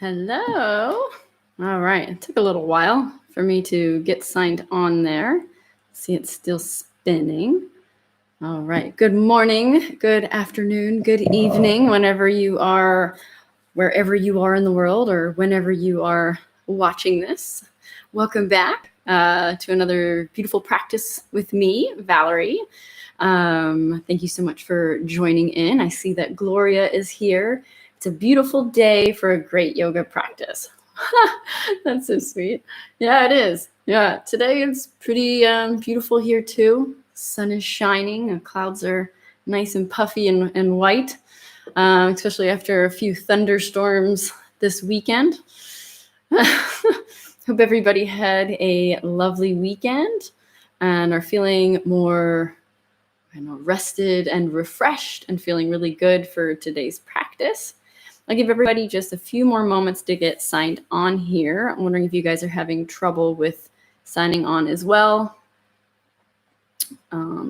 Hello. All right. It took a little while for me to get signed on there. See, it's still spinning. All right. Good morning, good afternoon, good evening, wherever you are in the world or whenever you are watching this. Welcome back to another beautiful practice with me, Valerie. Thank you so much for joining in. I see that Gloria is here. It's a beautiful day for a great yoga practice. That's so sweet. Yeah, it is. Yeah, today it's pretty beautiful here too. Sun is shining. The clouds are nice and puffy and white, especially after a few thunderstorms this weekend. Hope everybody had a lovely weekend and are feeling more rested and refreshed and feeling really good for today's practice. I'll give everybody just a few more moments to get signed on here. I'm wondering if you guys are having trouble with signing on as well.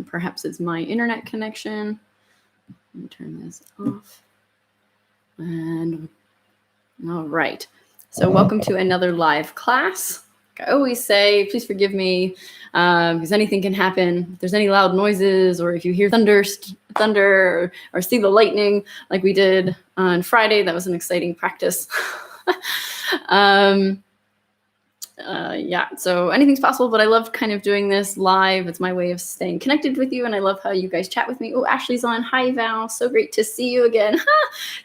Perhaps it's my internet connection. Let me turn this off. And all right. So welcome to another live class. Like I always say, please forgive me because anything can happen. If there's any loud noises or if you hear thunder or see the lightning like we did on Friday, that was an exciting practice. Yeah, so anything's possible, but I love kind of doing this live. It's my way of staying connected with you, and I love how you guys chat with me. Oh, Ashley's on. Hi, Val. So great to see you again.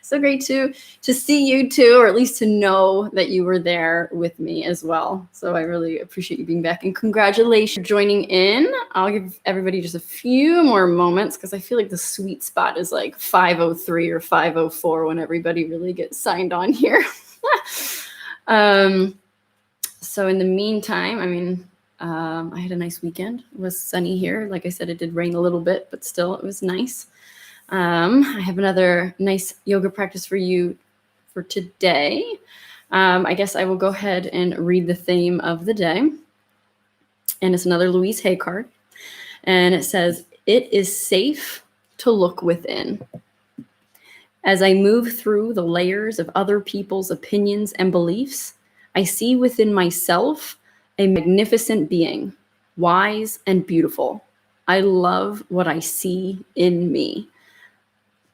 So great to see you too, or at least to know that you were there with me as well. So I really appreciate you being back, and congratulations for joining in. I'll give everybody just a few more moments because I feel like the sweet spot is like 5:03 or 5:04 when everybody really gets signed on here. So in the meantime, I had a nice weekend. It was sunny here. Like I said, it did rain a little bit, but still it was nice. I have another nice yoga practice for you for today. I guess I will go ahead and read the theme of the day. And it's another Louise Hay card. And it says, "It is safe to look within. As I move through the layers of other people's opinions and beliefs, I see within myself a magnificent being, wise and beautiful. I love what I see in me."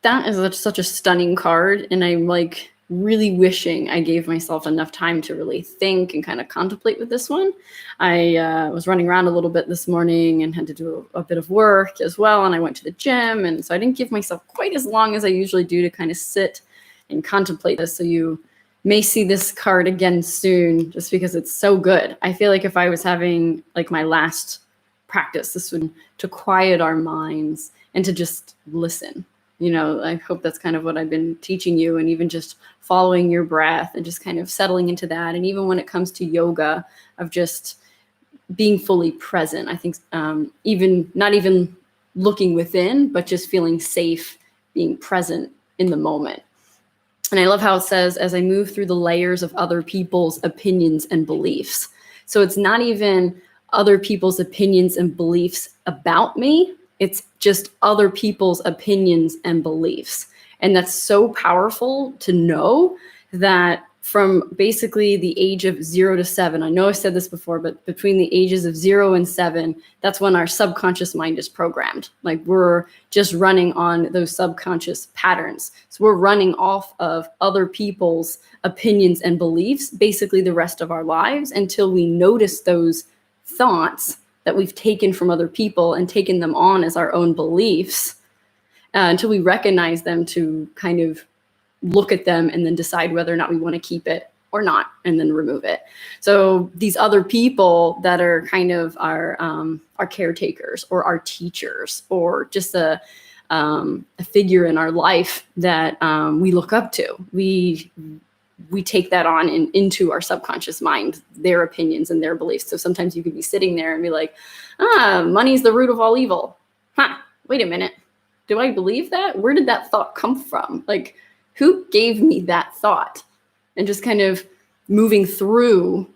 That is such a stunning card, and I'm like really wishing I gave myself enough time to really think and kind of contemplate with this one. I was running around a little bit this morning and had to do a bit of work as well, and I went to the gym, and so I didn't give myself quite as long as I usually do to kind of sit and contemplate this. So you may see this card again soon just because it's so good. I feel like if I was having like my last practice, this would to quiet our minds and to just listen. I hope that's kind of what I've been teaching you, and even just following your breath and just kind of settling into that. And even when it comes to yoga, of just being fully present, I think even not even looking within, but just feeling safe, being present in the moment. And I love how it says, as I move through the layers of other people's opinions and beliefs. So it's not even other people's opinions and beliefs about me. It's just other people's opinions and beliefs. And that's so powerful to know that from basically the age of 0 to 7, I know I've said this before, but between the ages of 0 and 7, that's when our subconscious mind is programmed. Like we're just running on those subconscious patterns. So we're running off of other people's opinions and beliefs, basically the rest of our lives, until we notice those thoughts that we've taken from other people and taken them on as our own beliefs, until we recognize them to kind of look at them and then decide whether or not we want to keep it or not, and then remove it. So these other people that are kind of our caretakers or our teachers, or just a figure in our life that we look up to, we take that on into our subconscious mind, their opinions and their beliefs. So sometimes you could be sitting there and be like, money's the root of all evil. Wait a minute. Do I believe that? Where did that thought come from? Like, who gave me that thought? And just kind of moving through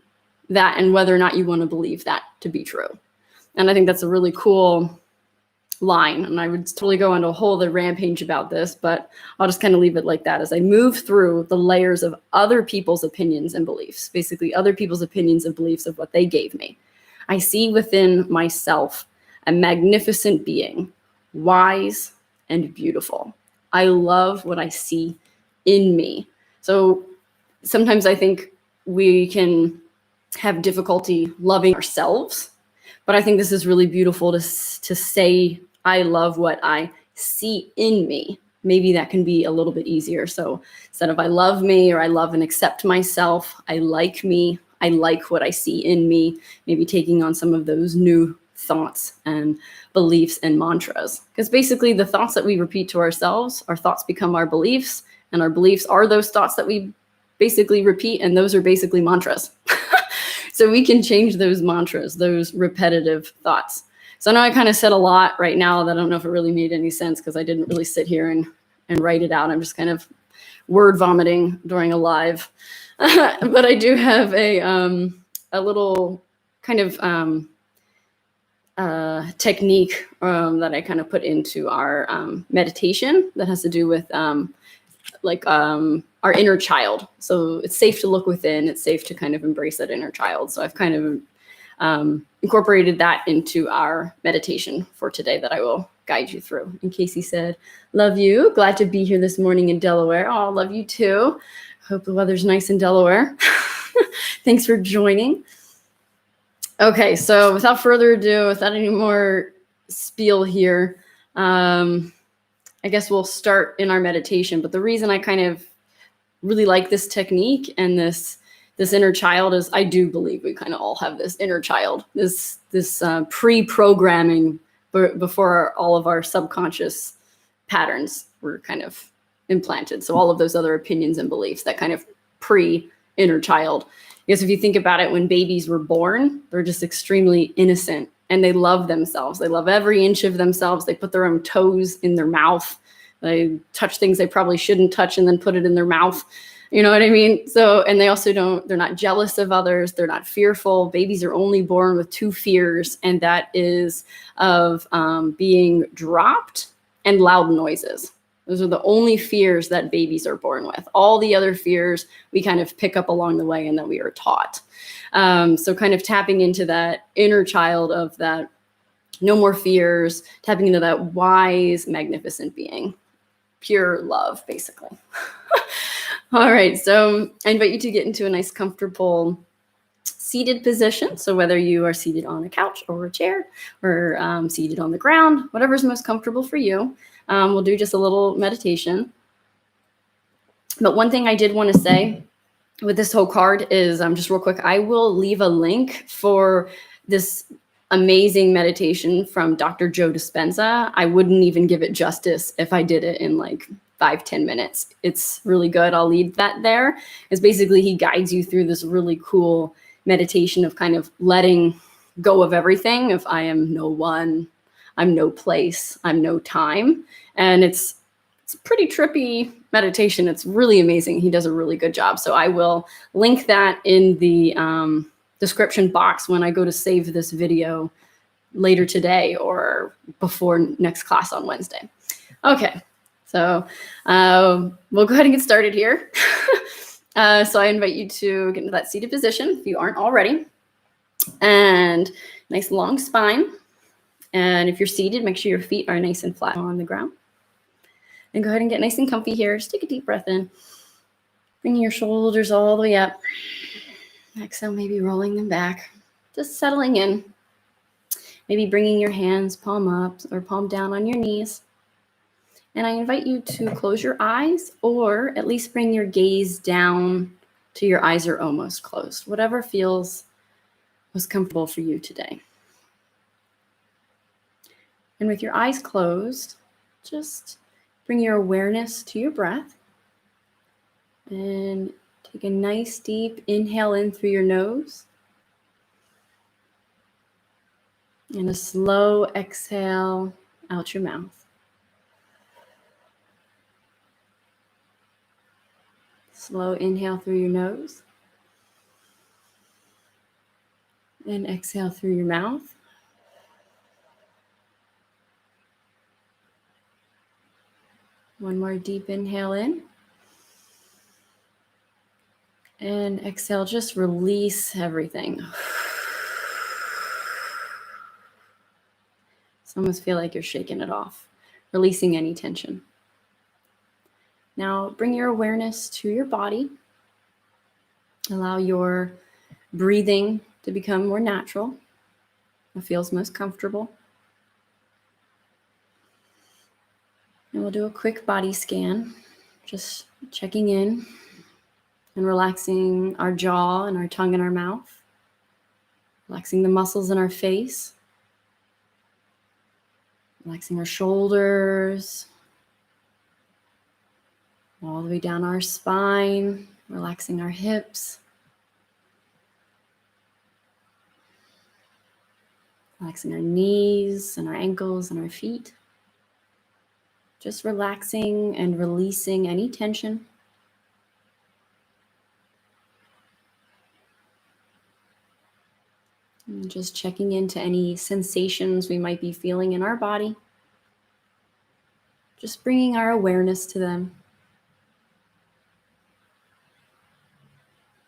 that and whether or not you want to believe that to be true. And I think that's a really cool line, and I would totally go into a whole other rampage about this, but I'll just kind of leave it like that as I move through the layers of other people's opinions and beliefs, basically other people's opinions and beliefs of what they gave me. I see within myself a magnificent being, wise and beautiful. I love what I see in me. So sometimes I think we can have difficulty loving ourselves, but I think this is really beautiful to say, I love what I see in me. Maybe that can be a little bit easier. So instead of I love me, or I love and accept myself, I like me, I like what I see in me, maybe taking on some of those new thoughts and beliefs and mantras. Because basically the thoughts that we repeat to ourselves, our thoughts become our beliefs, and our beliefs are those thoughts that we basically repeat, and those are basically mantras. So we can change those mantras, those repetitive thoughts. So I know I kind of said a lot right now that I don't know if it really made any sense, because I didn't really sit here and write it out. I'm just kind of word vomiting during a live. But I do have a little kind of technique that I kind of put into our meditation that has to do with our inner child. So it's safe to look within. It's safe to kind of embrace that inner child. So I've kind of incorporated that into our meditation for today that I will guide you through. And Casey said, love you. Glad to be here this morning in Delaware. Oh, love you too. Hope the weather's nice in Delaware. Thanks for joining. Okay, so without further ado, without any more spiel here, I guess we'll start in our meditation. But the reason I kind of really like this technique and this inner child is I do believe we kind of all have this inner child, this pre-programming before all of our subconscious patterns were kind of implanted. So all of those other opinions and beliefs, that kind of pre-inner child. Because if you think about it, when babies were born, they're just extremely innocent and they love themselves. They love every inch of themselves. They put their own toes in their mouth. They touch things they probably shouldn't touch and then put it in their mouth. You know what I mean? So, and they also they're not jealous of others. They're not fearful. Babies are only born with two fears, and that is of being dropped and loud noises. Those are the only fears that babies are born with. All the other fears we kind of pick up along the way and that we are taught. So kind of tapping into that inner child of that no more fears, tapping into that wise, magnificent being. Pure love, basically. All right, so I invite you to get into a nice, comfortable seated position. So whether you are seated on a couch or a chair or seated on the ground, whatever's most comfortable for you. We'll do just a little meditation. But one thing I did want to say with this whole card is just real quick, I will leave a link for this amazing meditation from Dr. Joe Dispenza. I wouldn't even give it justice if I did it in like 5-10 minutes. It's really good. I'll leave that there. It's basically he guides you through this really cool meditation of kind of letting go of everything. Of I am no one, I'm no place, I'm no time. And it's a pretty trippy meditation. It's really amazing. He does a really good job. So I will link that in the description box when I go to save this video later today or before next class on Wednesday. Okay, so we'll go ahead and get started here. So I invite you to get into that seated position if you aren't already. And nice long spine. And if you're seated, make sure your feet are nice and flat on the ground. And go ahead and get nice and comfy here. Just take a deep breath in. Bringing your shoulders all the way up. Exhale, maybe rolling them back. Just settling in. Maybe bringing your hands palm up or palm down on your knees. And I invite you to close your eyes or at least bring your gaze down till your eyes are almost closed. Whatever feels most comfortable for you today. And with your eyes closed, just bring your awareness to your breath. And take a nice deep inhale in through your nose. And a slow exhale out your mouth. Slow inhale through your nose. And exhale through your mouth. One more deep inhale in. And exhale, just release everything. It's almost feel like you're shaking it off, releasing any tension. Now bring your awareness to your body. Allow your breathing to become more natural. It feels most comfortable. And we'll do a quick body scan, just checking in and relaxing our jaw and our tongue and our mouth, relaxing the muscles in our face, relaxing our shoulders, all the way down our spine, relaxing our hips, relaxing our knees and our ankles and our feet. Just relaxing and releasing any tension. And just checking into any sensations we might be feeling in our body. Just bringing our awareness to them.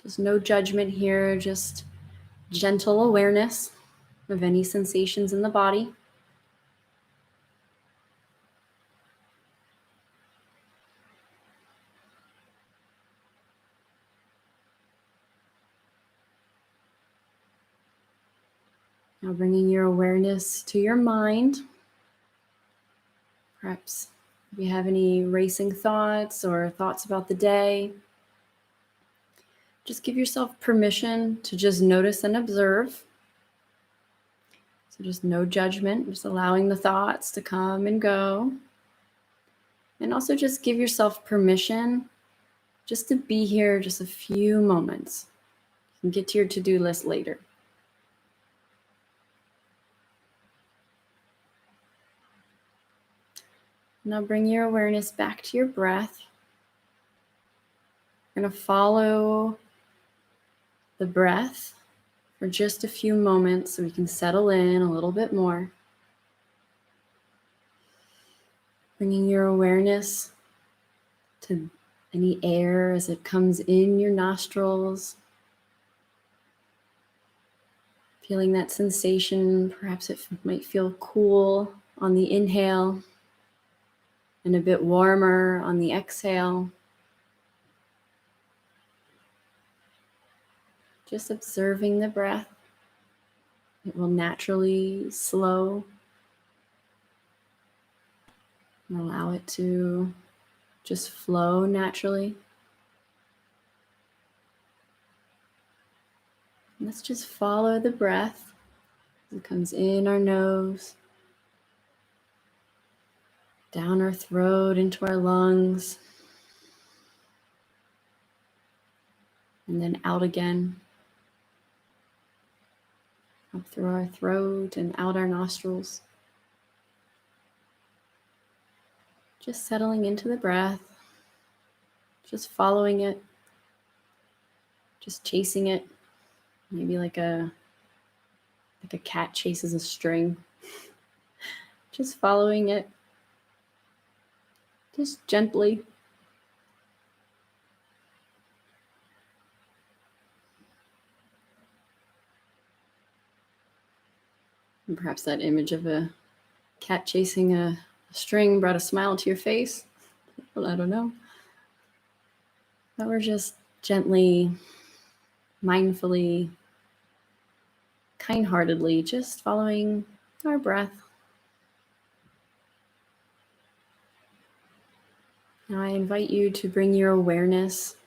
There's no judgment here, just gentle awareness of any sensations in the body. Now bringing your awareness to your mind. Perhaps if you have any racing thoughts or thoughts about the day, just give yourself permission to just notice and observe. So just no judgment, just allowing the thoughts to come and go. And also just give yourself permission just to be here just a few moments. You can get to your to-do list later. Now bring your awareness back to your breath. You're going to follow the breath for just a few moments so we can settle in a little bit more. Bringing your awareness to any air as it comes in your nostrils. Feeling that sensation, perhaps it might feel cool on the inhale and a bit warmer on the exhale. Just observing the breath. It will naturally slow and allow it to just flow naturally. And let's just follow the breath as it comes in our nose, down our throat, into our lungs, and then out again, up through our throat and out our nostrils. Just settling into the breath, just following it, just chasing it, maybe like a cat chases a string. Just following it, just gently. And perhaps that image of a cat chasing a string brought a smile to your face. Well, I don't know. But we're just gently, mindfully, kind-heartedly, just following our breath. Now I invite you to bring your awareness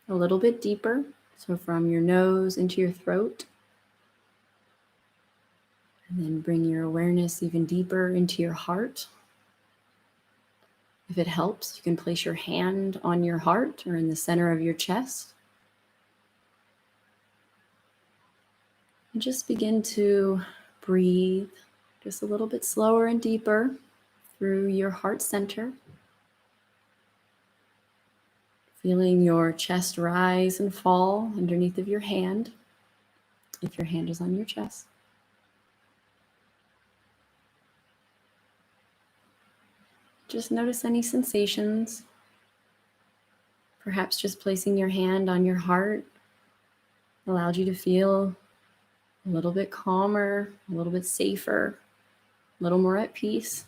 a little bit deeper. So from your nose into your throat. And then bring your awareness even deeper into your heart. If it helps, you can place your hand on your heart or in the center of your chest. And just begin to breathe just a little bit slower and deeper through your heart center. Feeling your chest rise and fall underneath of your hand, if your hand is on your chest. Just notice any sensations. Perhaps just placing your hand on your heart allowed you to feel a little bit calmer, a little bit safer, a little more at peace.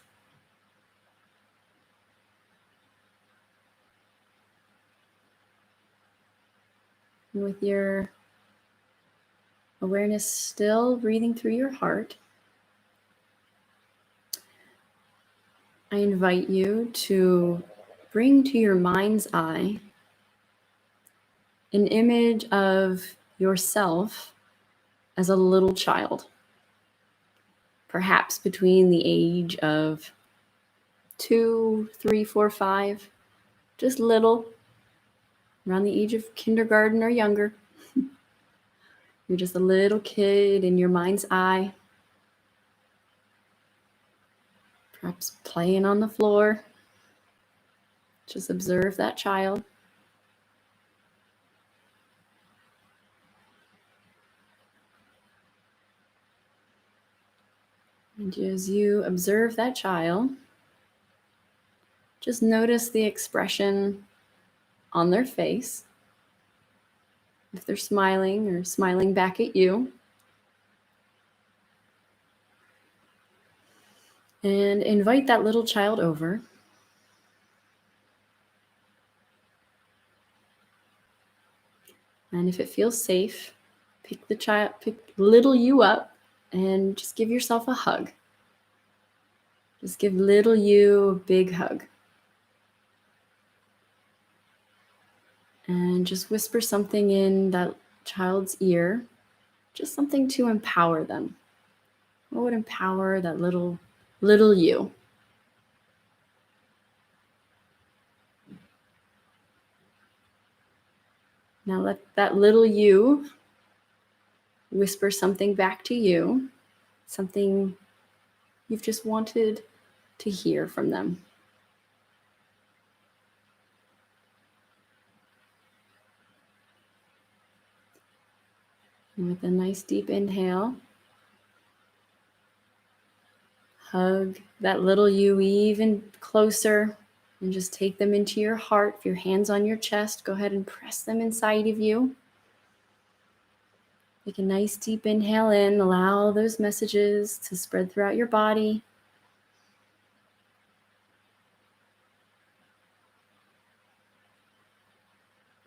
And with your awareness still breathing through your heart, I invite you to bring to your mind's eye an image of yourself as a little child, perhaps between the age of 2, 3, 4, 5, just little, around the age of kindergarten or younger. You're just a little kid in your mind's eye, perhaps playing on the floor. Just observe that child. And as you observe that child, just notice the expression on their face. If they're smiling or smiling back at you. And invite that little child over. And if it feels safe, pick little you up and just give yourself a hug. Just give little you a big hug. And just whisper something in that child's ear, just something to empower them. What would empower that little you? Now let that little you whisper something back to you, something you've just wanted to hear from them. And with a nice deep inhale, hug that little you even closer and just take them into your heart. If your hand's on your chest, go ahead and press them inside of you. Take a nice deep inhale in, allow those messages to spread throughout your body.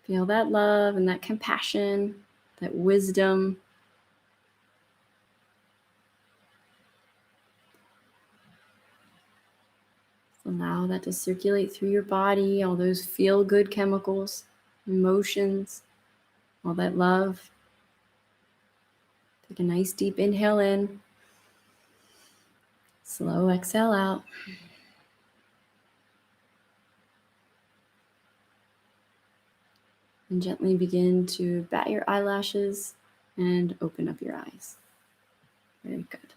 Feel that love and that compassion, that wisdom. Allow that to circulate through your body, all those feel-good chemicals, emotions, all that love. Take a nice deep inhale in. Slow exhale out. And gently begin to bat your eyelashes and open up your eyes. Very good.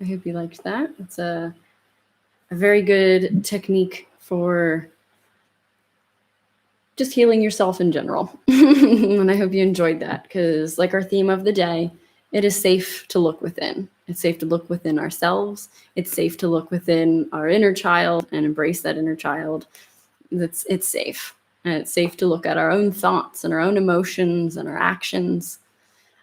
I hope you liked that. It's a very good technique for just healing yourself in general. And I hope you enjoyed that, because like our theme of the day, it is safe to look within. It's safe to look within ourselves. It's safe to look within our inner child and embrace that inner child. It's safe. And it's safe to look at our own thoughts and our own emotions and our actions.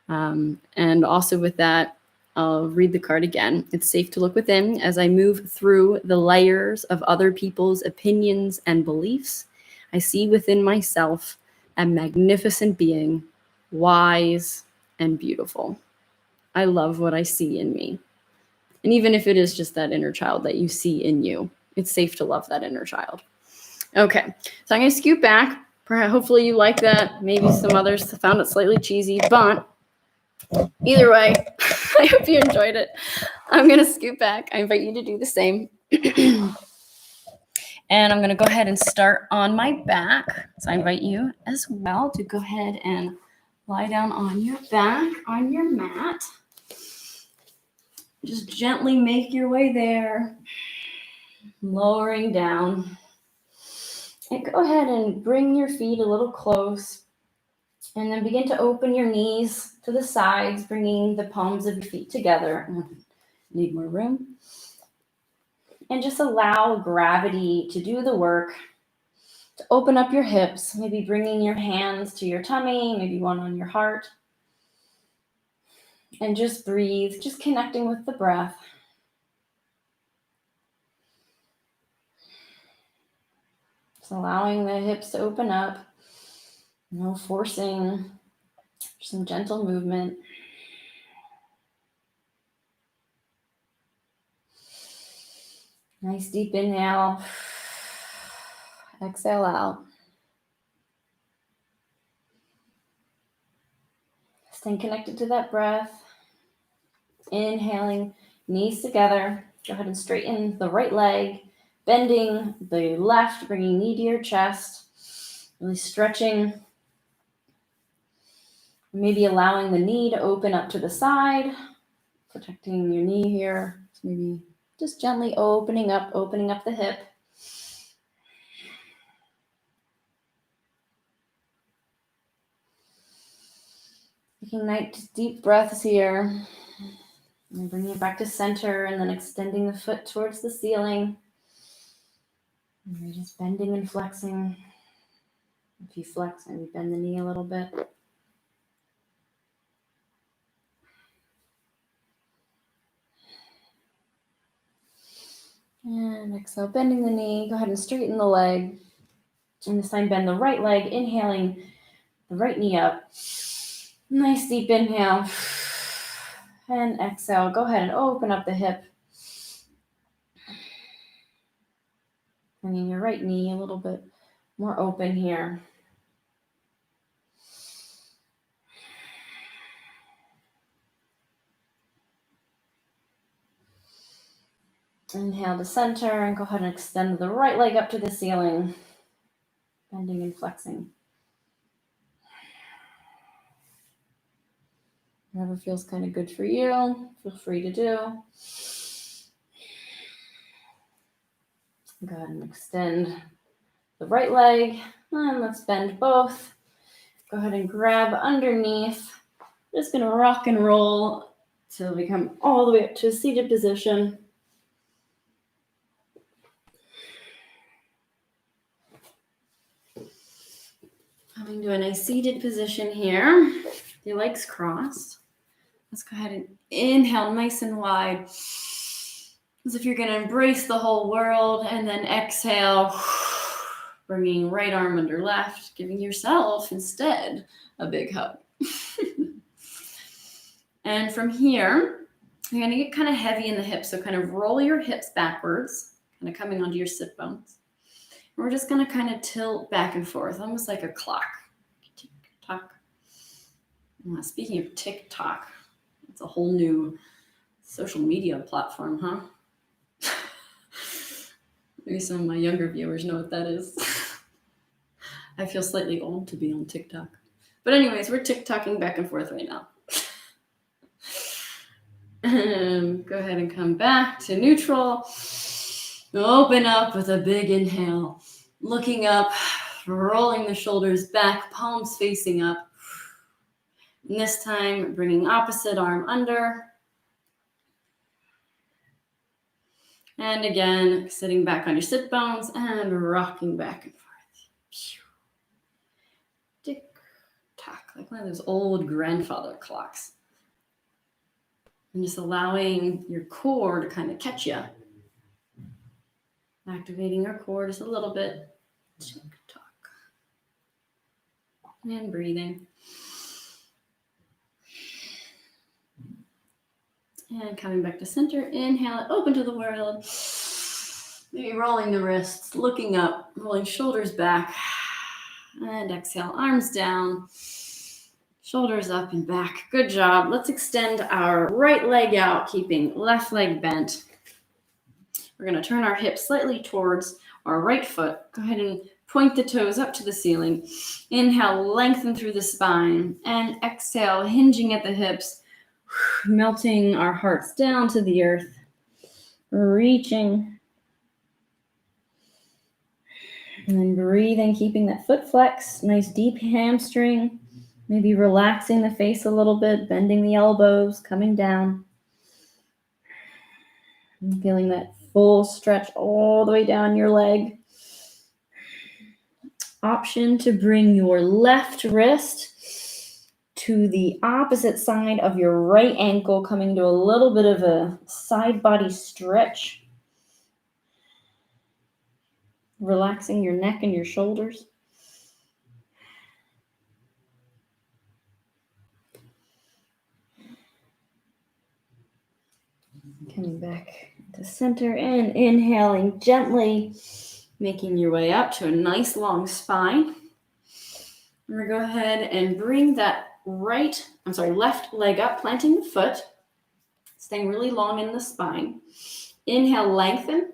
And also with that, I'll read the card again. It's safe to look within as I move through the layers of other people's opinions and beliefs. I see within myself a magnificent being, wise and beautiful. I love what I see in me. And even if it is just that inner child that you see in you, it's safe to love that inner child. Okay, so I'm going to scoot back. Hopefully you like that. Maybe some others found it slightly cheesy, but either way, I hope you enjoyed it. I'm going to scoot back. I invite you to do the same. And I'm going to go ahead and start on my back. So I invite you as well to go ahead and lie down on your back, on your mat. Just gently make your way there, lowering down. And go ahead and bring your feet a little close. And then begin to open your knees to the sides, bringing the palms of your feet together. Need more room. And just allow gravity to do the work, to open up your hips, maybe bringing your hands to your tummy, maybe one on your heart. And just breathe, just connecting with the breath. Just allowing the hips to open up. No forcing, some gentle movement. Nice deep inhale. Exhale out. Staying connected to that breath. Inhaling, knees together. Go ahead and straighten the right leg. Bending the left, bringing knee to your chest. Really stretching. Maybe allowing the knee to open up to the side. Protecting your knee here. So maybe just gently opening up the hip. Taking nice deep breaths here. And bringing it back to center and then extending the foot towards the ceiling. And you're just bending and flexing. If you flex, maybe bend the knee a little bit. And exhale, bending the knee. Go ahead and straighten the leg. And this time bend the right leg, inhaling the right knee up. Nice deep inhale. And exhale, go ahead and open up the hip. Bringing your right knee a little bit more open here. Inhale to center and go ahead and extend the right leg up to the ceiling. Bending and flexing. Whatever feels kind of good for you, feel free to do. Go ahead and extend the right leg, and let's bend both. Go ahead and grab underneath. Just gonna rock and roll till we come all the way up to a seated position. Coming to a nice seated position here. Your legs crossed. Let's go ahead and inhale nice and wide. As if you're going to embrace the whole world. And then exhale, bringing right arm under left, giving yourself instead a big hug. And from here, you're going to get kind of heavy in the hips. So kind of roll your hips backwards, kind of coming onto your sit bones. We're just going to kind of tilt back and forth, almost like a clock. Tick-tock. Speaking of TikTok, it's a whole new social media platform, huh? Maybe some of my younger viewers know what that is. I feel slightly old to be on TikTok. But anyways, we're TikToking back and forth right now. Go ahead and come back to neutral. Open up with a big inhale. Looking up, rolling the shoulders back, palms facing up. And this time, bringing opposite arm under. And again, sitting back on your sit bones and rocking back and forth. Tick-tock, like one of those old grandfather clocks. And just allowing your core to kind of catch you. Activating your core just a little bit. Tick-tock. And breathing. And coming back to center. Inhale, open to the world. Maybe rolling the wrists, looking up, rolling shoulders back. And exhale, arms down. Shoulders up and back. Good job. Let's extend our right leg out, keeping left leg bent. We're going to turn our hips slightly towards our right foot. Go ahead and point the toes up to the ceiling. Inhale, lengthen through the spine. And exhale, hinging at the hips, melting our hearts down to the earth. Reaching. And then breathing, keeping that foot flex. Nice deep hamstring. Maybe relaxing the face a little bit, bending the elbows, coming down. And feeling that full stretch all the way down your leg. Option to bring your left wrist to the opposite side of your right ankle, coming to a little bit of a side body stretch. Relaxing your neck and your shoulders. Coming back to center and inhaling gently, making your way up to a nice long spine. We're going to go ahead and bring that left leg up, planting the foot, staying really long in the spine. Inhale, lengthen.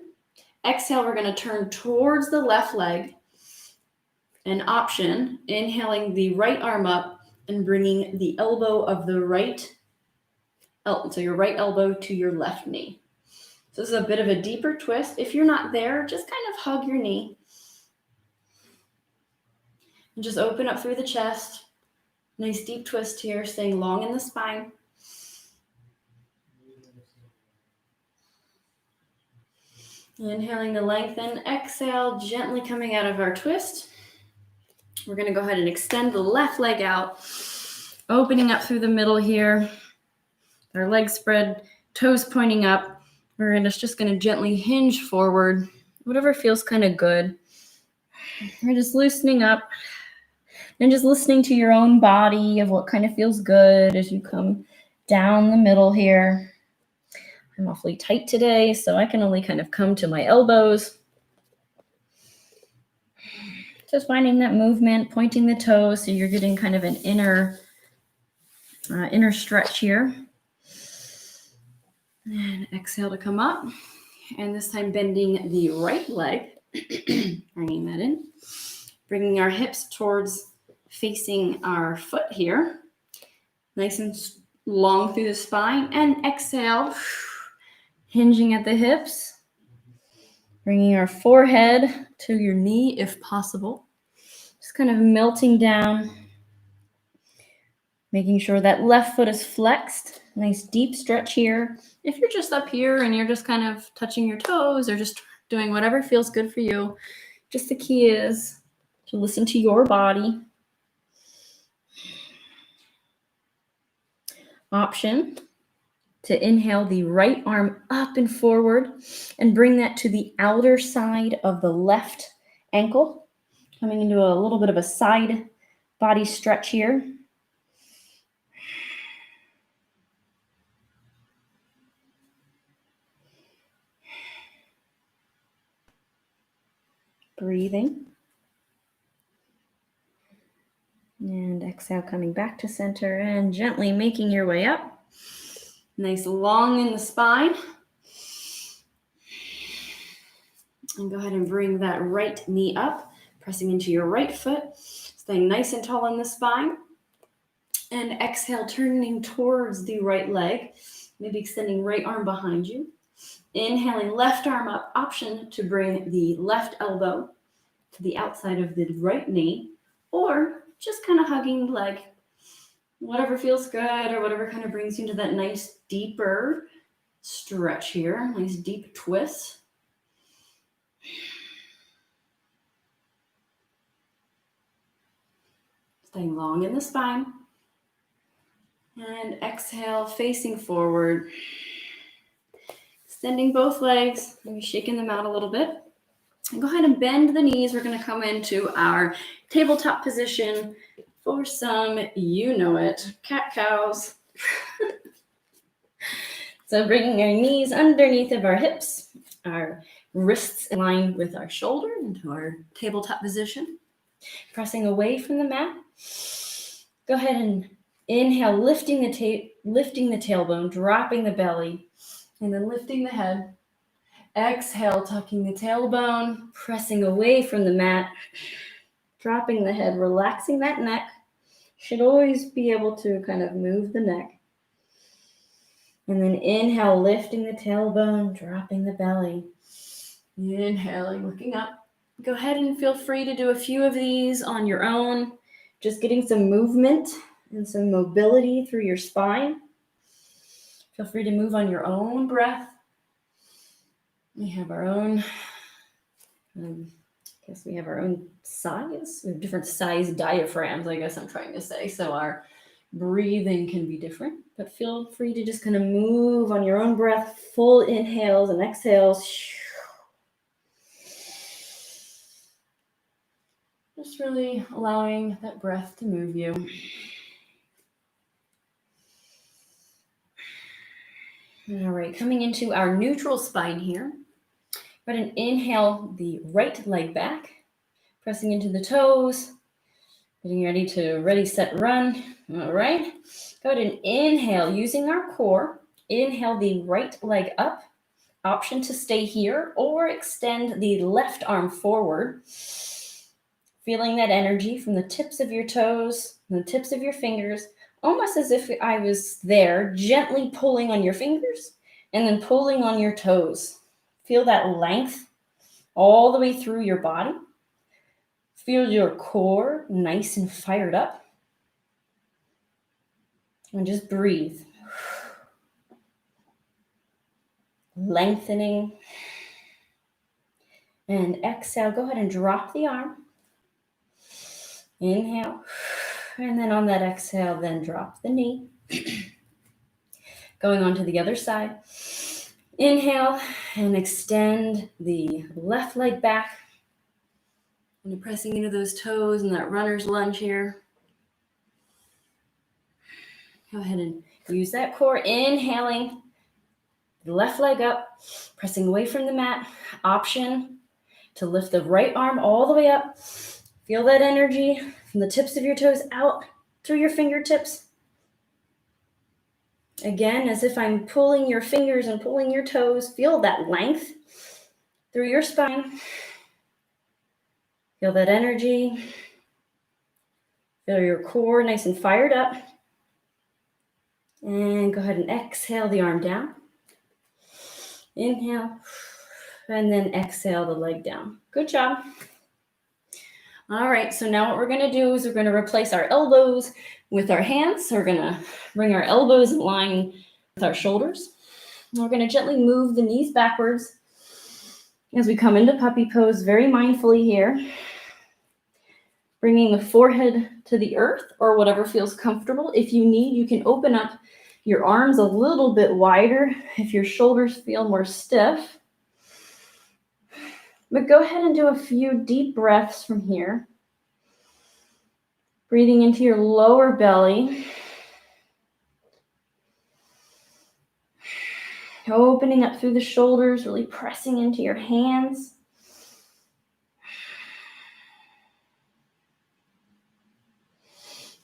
Exhale, we're going to turn towards the left leg. An option, inhaling the right arm up and bringing the elbow of the right, so your right elbow to your left knee. So this is a bit of a deeper twist. If you're not there, just kind of hug your knee. And just open up through the chest. Nice deep twist here, staying long in the spine. Inhaling to lengthen. Exhale, gently coming out of our twist. We're going to go ahead and extend the left leg out, opening up through the middle here. Our legs spread, toes pointing up. We're just going to gently hinge forward, whatever feels kind of good. We're just loosening up and just listening to your own body of what kind of feels good as you come down the middle here. I'm awfully tight today, so I can only kind of come to my elbows. Just finding that movement, pointing the toes, so you're getting kind of an inner stretch here. And exhale to come up. And this time bending the right leg, bringing that in. Bringing our hips towards facing our foot here. Nice and long through the spine. And exhale, hinging at the hips. Bringing our forehead to your knee if possible. Just kind of melting down. Making sure that left foot is flexed. Nice deep stretch here. If you're just up here and you're just kind of touching your toes or just doing whatever feels good for you, just the key is to listen to your body. Option to inhale the right arm up and forward and bring that to the outer side of the left ankle, coming into a little bit of a side body stretch here. Breathing. And exhale, coming back to center and gently making your way up. Nice long in the spine. And go ahead and bring that right knee up, pressing into your right foot, staying nice and tall in the spine. And exhale, turning towards the right leg, maybe extending right arm behind you. Inhaling, left arm up, option to bring the left elbow to the outside of the right knee, or just kind of hugging the leg. Whatever feels good or whatever kind of brings you into that nice deeper stretch here, nice deep twist. Staying long in the spine. And exhale, facing forward. Extending both legs, maybe shaking them out a little bit. And go ahead and bend the knees. We're going to come into our tabletop position for some, you know it, cat-cows. So bringing our knees underneath of our hips, our wrists aligned with our shoulder into our tabletop position. Pressing away from the mat. Go ahead and inhale, lifting the tailbone, dropping the belly, and then lifting the head. Exhale, tucking the tailbone, pressing away from the mat, dropping the head, relaxing that neck. Should always be able to kind of move the neck. And then inhale, lifting the tailbone, dropping the belly. Inhaling, looking up. Go ahead and feel free to do a few of these on your own, just getting some movement and some mobility through your spine. Feel free to move on your own breath. We have our own, I guess we have our own size. We have different size diaphragms, I guess I'm trying to say. So our breathing can be different, but feel free to just kind of move on your own breath, full inhales and exhales. Just really allowing that breath to move you. All right, coming into our neutral spine here. Go ahead and inhale the right leg back, pressing into the toes, getting ready to ready, set, run. All right, go ahead and inhale using our core. Inhale the right leg up, option to stay here or extend the left arm forward. Feeling that energy from the tips of your toes, and the tips of your fingers, almost as if I was there, gently pulling on your fingers and then pulling on your toes. Feel that length all the way through your body. Feel your core nice and fired up. And just breathe. Lengthening. And exhale, go ahead and drop the arm. Inhale. And then on that exhale, then drop the knee. Going on to the other side. Inhale and extend the left leg back. And you're pressing into those toes and that runner's lunge here. Go ahead and use that core. Inhaling the left leg up, pressing away from the mat. Option to lift the right arm all the way up. Feel that energy from the tips of your toes out through your fingertips. Again, as if I'm pulling your fingers and pulling your toes. Feel that length through your spine. Feel that energy. Feel your core nice and fired up. And go ahead and exhale the arm down. Inhale. And then exhale the leg down. Good job. All right, so now what we're going to do is we're going to replace our elbows with our hands. So we're going to bring our elbows in line with our shoulders. And we're going to gently move the knees backwards as we come into puppy pose, very mindfully here. Bringing the forehead to the earth or whatever feels comfortable. If you need, you can open up your arms a little bit wider if your shoulders feel more stiff. But go ahead and do a few deep breaths from here. Breathing into your lower belly. Opening up through the shoulders, really pressing into your hands.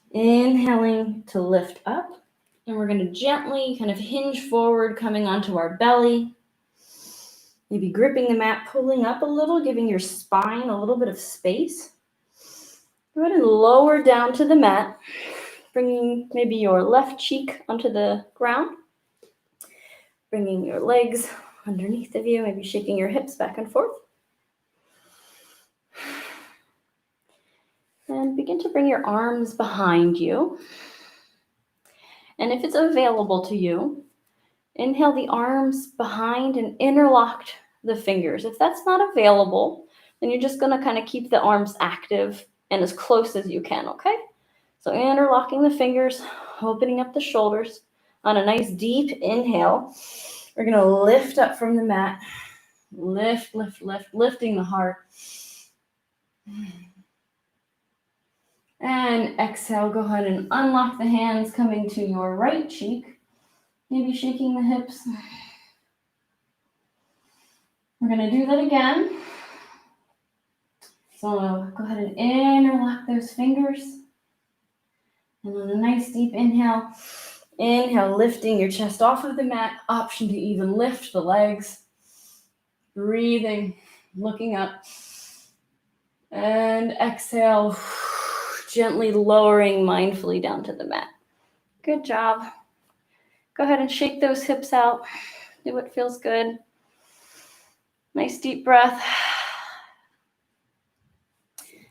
Inhaling to lift up. And we're going to gently kind of hinge forward, coming onto our belly. Maybe gripping the mat, pulling up a little, giving your spine a little bit of space. Go ahead and lower down to the mat, bringing maybe your left cheek onto the ground. Bringing your legs underneath of you, maybe shaking your hips back and forth. And begin to bring your arms behind you. And if it's available to you, inhale the arms behind and interlock the fingers. If that's not available, then you're just going to kind of keep the arms active and as close as you can, okay? So interlocking the fingers, opening up the shoulders. On a nice deep inhale, we're going to lift up from the mat. Lift, lift, lift, lifting the heart. And exhale, go ahead and unlock the hands, coming to your right cheek. Maybe shaking the hips. We're going to do that again. So go ahead and interlock those fingers. And on a nice deep inhale, lifting your chest off of the mat. Option to even lift the legs. Breathing, looking up. And exhale, gently lowering mindfully down to the mat. Good job. Go ahead and shake those hips out. Do what feels good. Nice deep breath.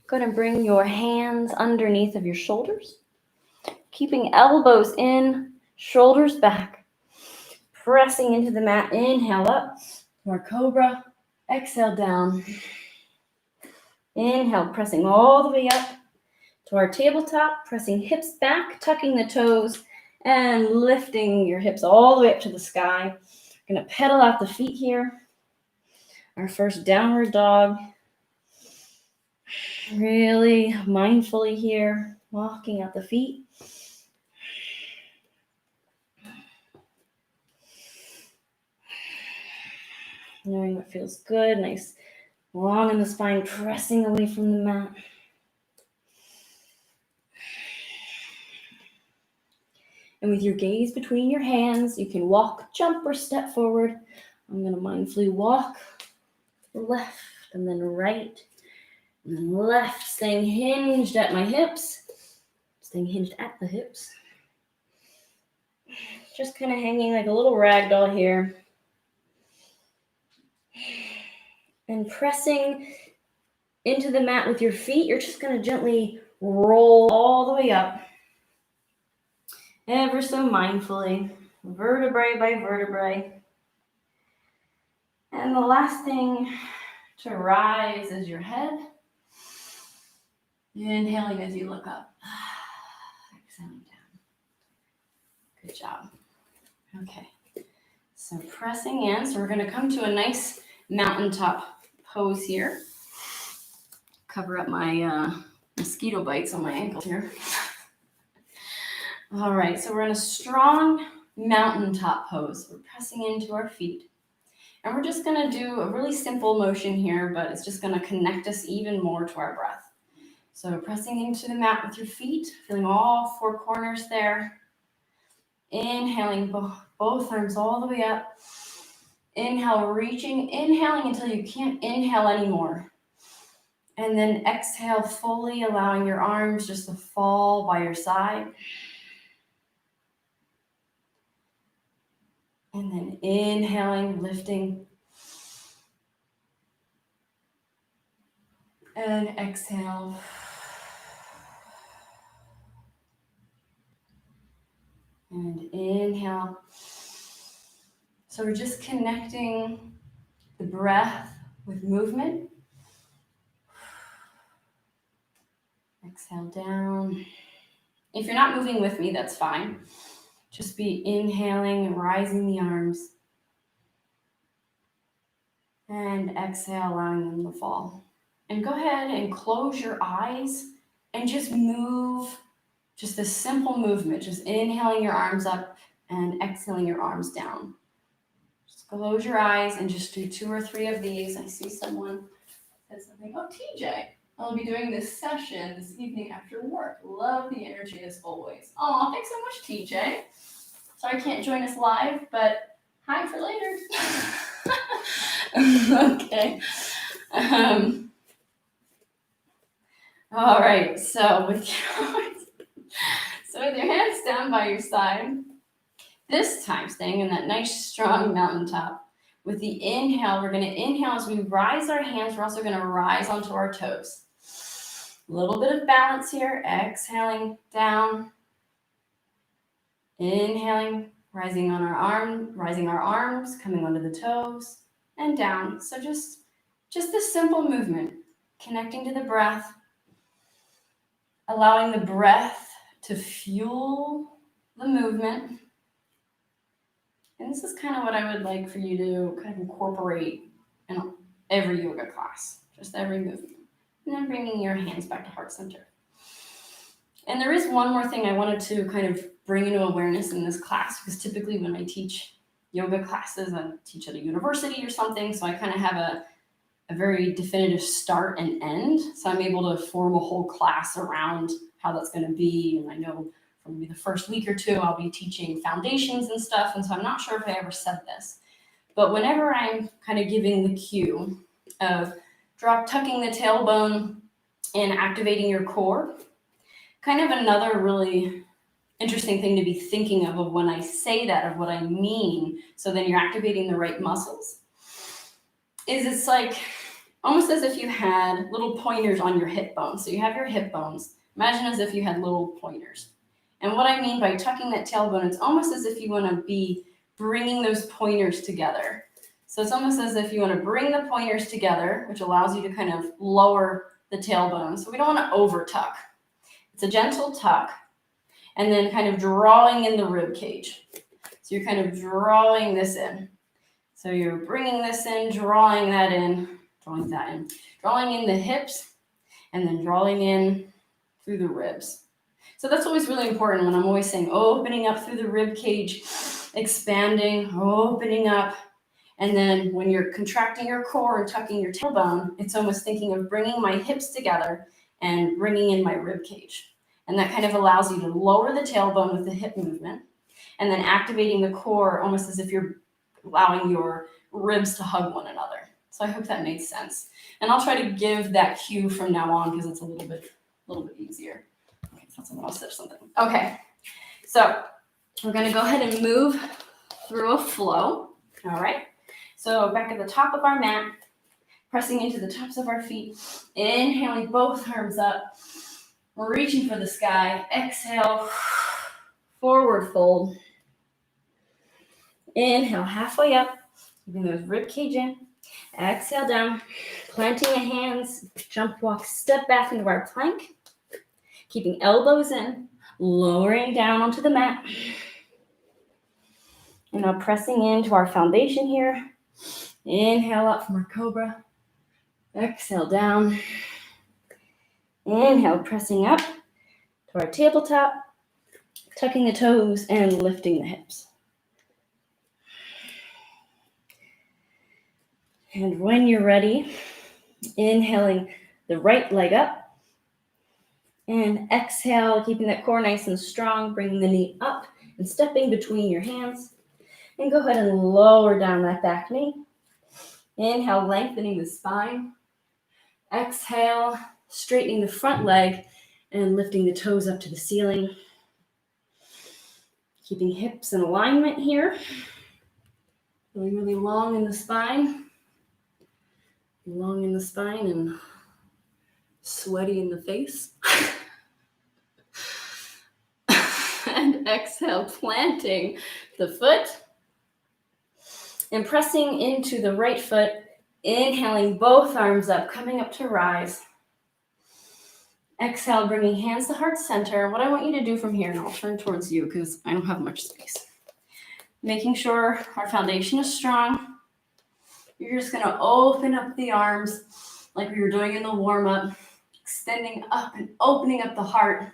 Go ahead and bring your hands underneath of your shoulders. Keeping elbows in, shoulders back. Pressing into the mat. Inhale up. More cobra. Exhale down. Inhale, pressing all the way up to our tabletop, pressing hips back, tucking the toes, and lifting your hips all the way up to the sky. We're going to pedal out the feet here. Our first downward dog. Really mindfully here, walking out the feet. Knowing what feels good, nice, long in the spine, pressing away from the mat. And with your gaze between your hands, you can walk, jump, or step forward. I'm going to mindfully walk left and then right and then left, staying hinged at my hips, staying hinged at the hips. Just kind of hanging like a little rag doll here. And pressing into the mat with your feet, you're just going to gently roll all the way up, ever so mindfully, vertebrae by vertebrae. And the last thing to rise is your head. Inhaling as you look up. Exhaling down. Good job. Okay. So pressing in. So we're going to come to a nice mountaintop pose here. Cover up my mosquito bites on my ankles here. All right. So we're in a strong mountaintop pose. We're pressing into our feet. And we're just going to do a really simple motion here, but it's just going to connect us even more to our breath. So pressing into the mat with your feet, feeling all four corners there. Inhaling both arms all the way up. Inhale, inhaling until you can't inhale anymore. And then exhale fully, allowing your arms just to fall by your side. And then inhaling, lifting. And exhale. And inhale. So we're just connecting the breath with movement. Exhale down. If you're not moving with me, that's fine. Just be inhaling and rising the arms. And exhale, allowing them to fall. And go ahead and close your eyes and just move. Just a simple movement. Just inhaling your arms up and exhaling your arms down. Just close your eyes and just do 2 or 3 of these. I see someone said something. Oh, TJ. I'll be doing this session this evening after work. Love the energy as always. Oh, thanks so much, TJ. Sorry I can't join us live, but hi for later. Okay. All right. So with your hands down by your side, this time staying in that nice strong mountaintop. With the inhale, we're going to inhale as we rise our hands. We're also going to rise onto our toes. A little bit of balance here. Exhaling down. Inhaling, rising on our arms, coming onto the toes and down. So just this simple movement, connecting to the breath, allowing the breath to fuel the movement. And this is kind of what I would like for you to kind of incorporate in every yoga class, just every movement. And then bringing your hands back to heart center. And there is one more thing I wanted to kind of bring into awareness in this class, because typically when I teach yoga classes, I teach at a university or something, so I kind of have a very definitive start and end. So I'm able to form a whole class around how that's going to be. And I know for maybe the first week or 2, I'll be teaching foundations and stuff. And so I'm not sure if I ever said this, but whenever I'm kind of giving the cue of tucking the tailbone and activating your core, kind of another really interesting thing to be thinking of when I say that, of what I mean, so then you're activating the right muscles, is it's like almost as if you had little pointers on your hip bones. So you have your hip bones. Imagine as if you had little pointers. And what I mean by tucking that tailbone, it's almost as if you want to be bringing those pointers together. So it's almost as if you want to bring the pointers together, which allows you to kind of lower the tailbone. So we don't want to over tuck. It's a gentle tuck, and then kind of drawing in the rib cage. So you're kind of drawing this in. So you're bringing this in, drawing that in, drawing in the hips, and then drawing in through the ribs. So that's always really important when I'm always saying opening up through the rib cage, expanding, opening up. And then when you're contracting your core and tucking your tailbone, it's almost thinking of bringing my hips together and bringing in my rib cage. And that kind of allows you to lower the tailbone with the hip movement and then activating the core almost as if you're allowing your ribs to hug one another. So I hope that makes sense. And I'll try to give that cue from now on because it's a little bit easier. Okay, so someone else said something. Okay, so we're going to go ahead and move through a flow. All right. So back at the top of our mat, pressing into the tops of our feet, inhaling both arms up, reaching for the sky. Exhale, forward fold. Inhale, halfway up, keeping those rib cage in. Exhale down, planting the hands, jump, walk, step back into our plank. Keeping elbows in, lowering down onto the mat. And now pressing into our foundation here. Inhale up from our cobra. Exhale down. Inhale, pressing up to our tabletop, tucking the toes and lifting the hips. And when you're ready, inhaling the right leg up. And exhale, keeping that core nice and strong, bringing the knee up and stepping between your hands. And go ahead and lower down that back knee. Inhale, lengthening the spine. Exhale, straightening the front leg and lifting the toes up to the ceiling. Keeping hips in alignment here. Going really long in the spine. Long in the spine and sweaty in the face. And exhale, planting the foot and pressing into the right foot, inhaling both arms up, coming up to rise. Exhale, bringing hands to heart center. What I want you to do from here, and I'll turn towards you because I don't have much space. Making sure our foundation is strong. You're just going to open up the arms like we were doing in the warm-up, extending up and opening up the heart.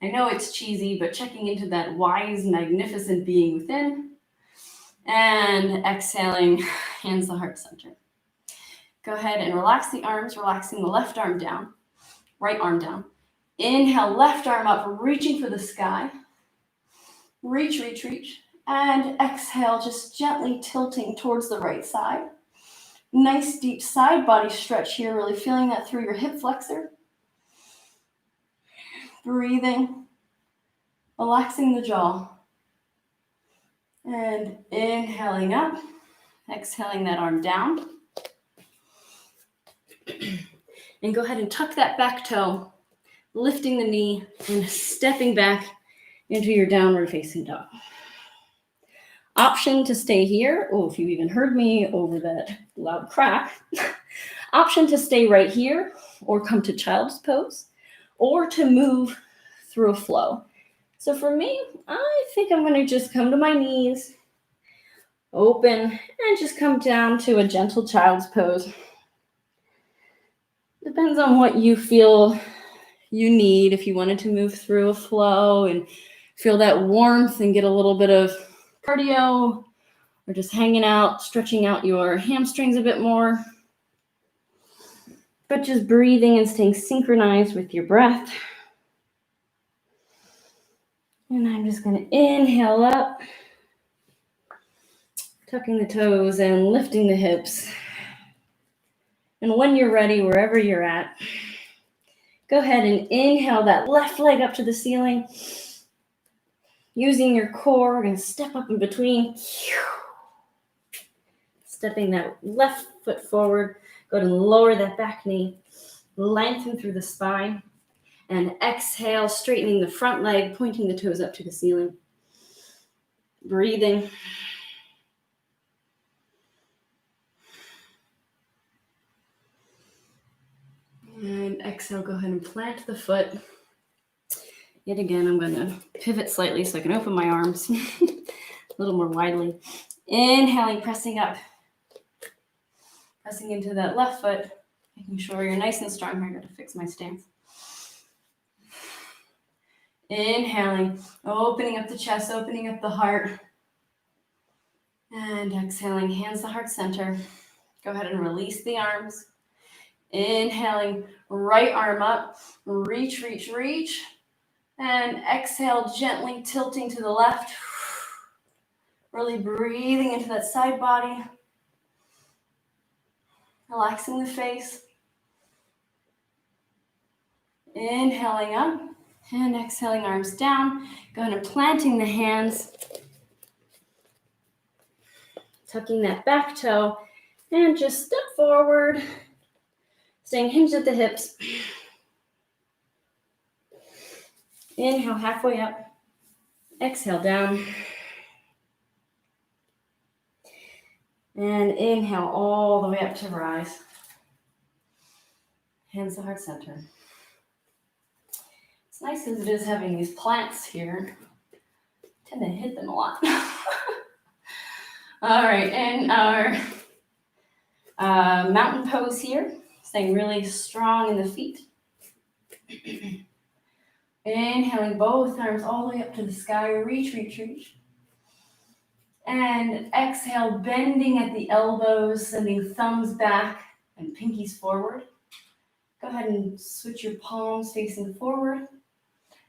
I know it's cheesy, but checking into that wise, magnificent being within. And exhaling, hands to heart center. Go ahead and relax the arms, relaxing the left arm down, right arm down. Inhale, left arm up, reaching for the sky. Reach, reach, reach. And exhale, just gently tilting towards the right side. Nice deep side body stretch here, really feeling that through your hip flexor. Breathing, relaxing the jaw. And inhaling up, exhaling that arm down. And go ahead and tuck that back toe, lifting the knee and stepping back into your downward facing dog. Option to stay here. Oh, if you even heard me over that loud crack. Option to stay right here or come to child's pose or to move through a flow. So for me, I think I'm going to just come to my knees, open, and just come down to a gentle child's pose. Depends on what you feel you need. If you wanted to move through a flow and feel that warmth and get a little bit of cardio, or just hanging out, stretching out your hamstrings a bit more. But just breathing and staying synchronized with your breath. And I'm just going to inhale up, tucking the toes and lifting the hips. And when you're ready, wherever you're at, go ahead and inhale that left leg up to the ceiling. Using your core, we're going to step up in between. Stepping that left foot forward. Go ahead and lower that back knee. Lengthen through the spine. And exhale, straightening the front leg, pointing the toes up to the ceiling. Breathing. exhale, go ahead and plant the foot. Yet again, I'm going to pivot slightly so I can open my arms a little more widely. Inhaling, pressing up. Pressing into that left foot, making sure you're nice and strong here. I got to fix my stance. Inhaling, opening up the chest, opening up the heart. And exhaling, hands to heart center. Go ahead and release the arms. Inhaling, right arm up. Reach, reach, reach. And exhale, gently tilting to the left. Really breathing into that side body. Relaxing the face. Inhaling up and exhaling, arms down. Go ahead and planting the hands. Tucking that back toe and just step forward. Staying hinged at the hips. Inhale halfway up. Exhale down. And inhale all the way up to rise. Hands to heart center. It's nice as it is having these plants here. I tend to hit them a lot. All right, and our mountain pose here. Staying really strong in the feet. Inhaling both arms all the way up to the sky. Reach, reach, reach. And exhale, bending at the elbows, sending thumbs back and pinkies forward. Go ahead and switch your palms facing forward.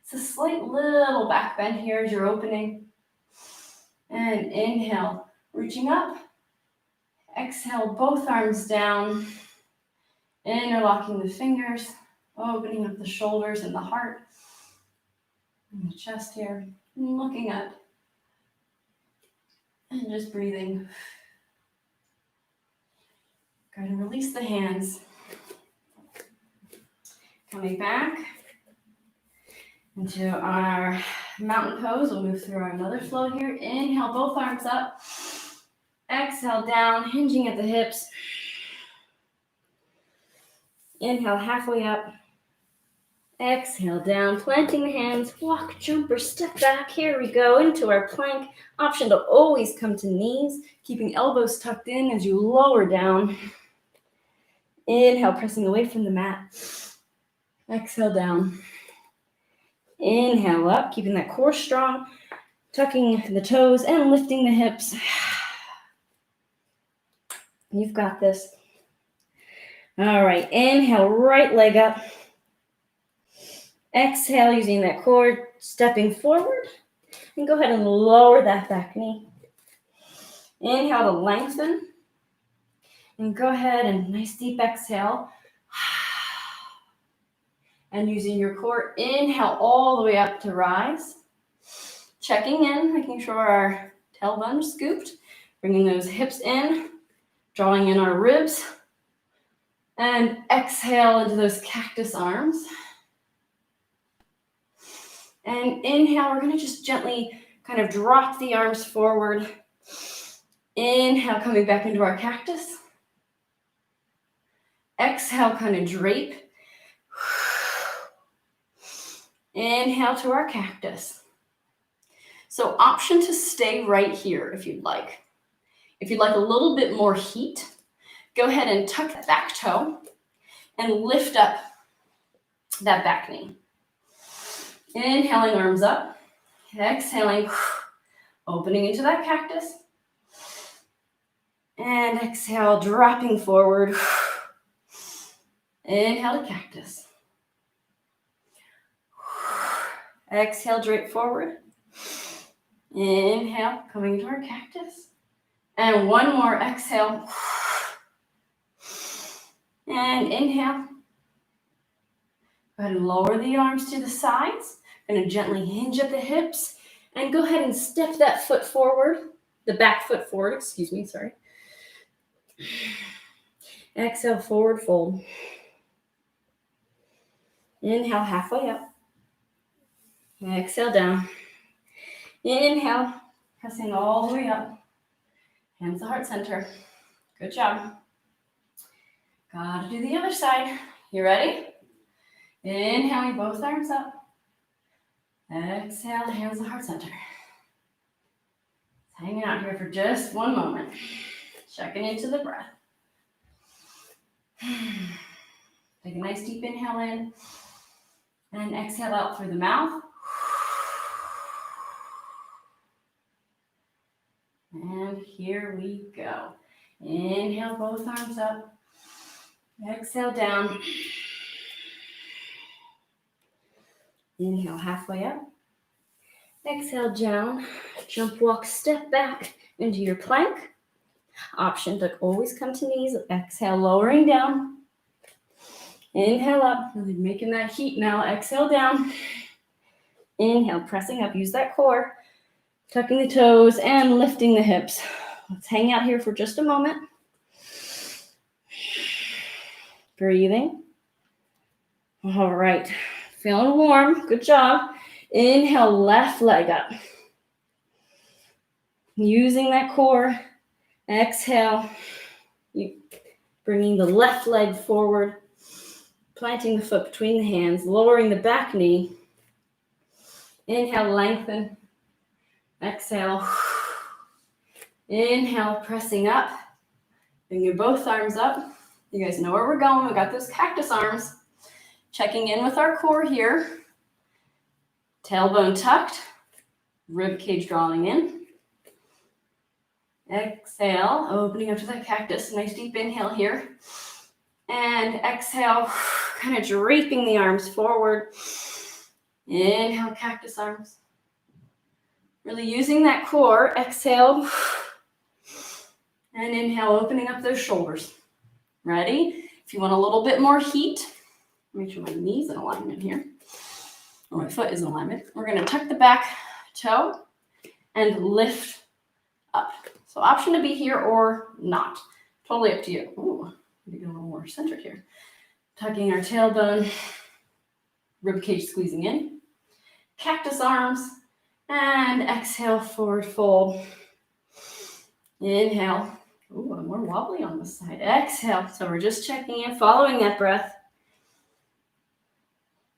It's a slight little back bend here as you're opening. And inhale, reaching up. Exhale, both arms down. Interlocking the fingers, opening up the shoulders and the heart. And the chest here, looking up. And just breathing. Go ahead and release the hands. Coming back into our mountain pose. We'll move through another flow here. Inhale, both arms up. Exhale, down, hinging at the hips. Inhale, halfway up. Exhale, down, planting the hands. Walk, jump, or step back. Here we go into our plank. Option to always come to knees, keeping elbows tucked in as you lower down. Inhale, pressing away from the mat. Exhale, down. Inhale up, keeping that core strong, tucking the toes and lifting the hips. You've got this. All right, inhale, right leg up. Exhale, using that core, stepping forward. And go ahead and lower that back knee. Inhale to lengthen. And go ahead and nice deep exhale. And using your core, inhale all the way up to rise. Checking in, making sure our tailbone is scooped. Bringing those hips in, drawing in our ribs. And exhale into those cactus arms. And inhale, we're going to just gently kind of drop the arms forward. Inhale, coming back into our cactus. Exhale, kind of drape. Inhale to our cactus. So option to stay right here if you'd like. If you'd like a little bit more heat, go ahead and tuck that back toe and lift up that back knee. Inhaling, arms up. Exhaling, opening into that cactus. And exhale, dropping forward. Inhale to cactus. Exhale, drape forward. Inhale, coming into our cactus. And one more, exhale. And inhale. Go ahead and lower the arms to the sides. Going to gently hinge at the hips. And go ahead and step that foot forward. The back foot forward, sorry. Exhale, forward fold. Inhale, halfway up. Exhale, down. Inhale, pressing all the way up. Hands to heart center. Good job. Gotta do the other side. You ready? Inhaling both arms up. Exhale, hands to heart center. Hanging out here for just one moment. Checking into the breath. Take a nice deep inhale in. And exhale out through the mouth. And here we go. Inhale, both arms up. Exhale down. Inhale, halfway up. Exhale down. Jump, walk, step back into your plank. Option to always come to knees. Exhale, lowering down. Inhale up. Really making that heat now. Exhale down. Inhale, pressing up. Use that core. Tucking the toes and lifting the hips. Let's hang out here for just a moment. Breathing. All right. Feeling warm. Good job. Inhale, left leg up. Using that core. Exhale. Bringing the left leg forward. Planting the foot between the hands. Lowering the back knee. Inhale, lengthen. Exhale. Inhale, pressing up. Bring your both arms up. You guys know where we're going. We've got those cactus arms. Checking in with our core here. Tailbone tucked. Rib cage drawing in. Exhale, opening up to that cactus. Nice deep inhale here. And exhale, kind of draping the arms forward. Inhale, cactus arms. Really using that core. Exhale. And inhale, opening up those shoulders. Ready? If you want a little bit more heat, make sure my knee's in alignment here. Or my foot is in alignment. We're going to tuck the back toe and lift up. So option to be here or not. Totally up to you. Ooh, maybe get a little more centered here. Tucking our tailbone, rib cage squeezing in. Cactus arms. And exhale, forward fold. Inhale. Ooh, I'm more wobbly on this side. Exhale. So we're just checking in, following that breath.